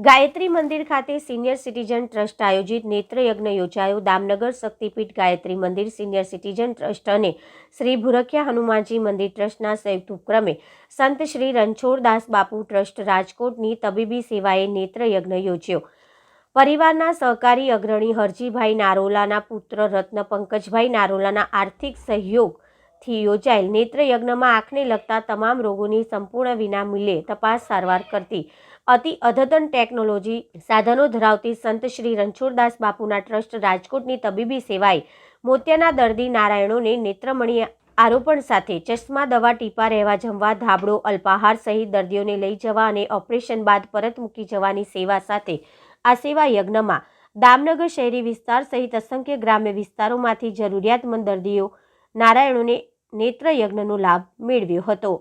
ગાયત્રી મંદિર ખાતે senior citizen trust આયોજિત નેત્રયજ્ઞ યોજાયો। દામનગર શક્તિપીઠ ગાયત્રી મંદિર સિનિયર સિટીઝન ટ્રસ્ટ અને શ્રી ભુરખિયા હનુમાનજી મંદિર ટ્રસ્ટના સંયુક્ત ઉપક્રમે સંત શ્રી રણછોડદાસ બાપુ ટ્રસ્ટ રાજકોટની તબીબી સેવાએ નેત્રયજ્ઞ યોજ્યો। પરિવારના સહકારી અગ્રણી હરજીભાઈ નારોલાના પુત્ર રત્ન પંકજભાઈ નારોલાના આર્થિક સહયોગથી યોજાયેલ નેત્રયજ્ઞમાં આંખને લગતા તમામ રોગોની સંપૂર્ણ વિનામૂલ્યે તપાસ સારવાર કરતી અતિ અદ્યતન ટેકનોલોજી સાધનો ધરાવતી સંત શ્રી રણછોડદાસ બાપુના ટ્રસ્ટ રાજકોટની તબીબી સેવાએ મોતિયાના દર્દી નારાયણોને નેત્રમણી આરોપણ સાથે ચશ્મા, દવા, ટીપા, રહેવા જમવા, ધાબળો, અલ્પાહાર સહિત દર્દીઓને લઈ જવા અને ઓપરેશન બાદ પરત મૂકી જવાની સેવા સાથે આ સેવા યજ્ઞમાં દામનગર શહેરી વિસ્તાર સહિત અસંખ્ય ગ્રામ્ય વિસ્તારોમાંથી જરૂરિયાતમંદ દર્દીઓ નારાયણોને નેત્રયજ્ઞનો લાભ મેળવ્યો હતો।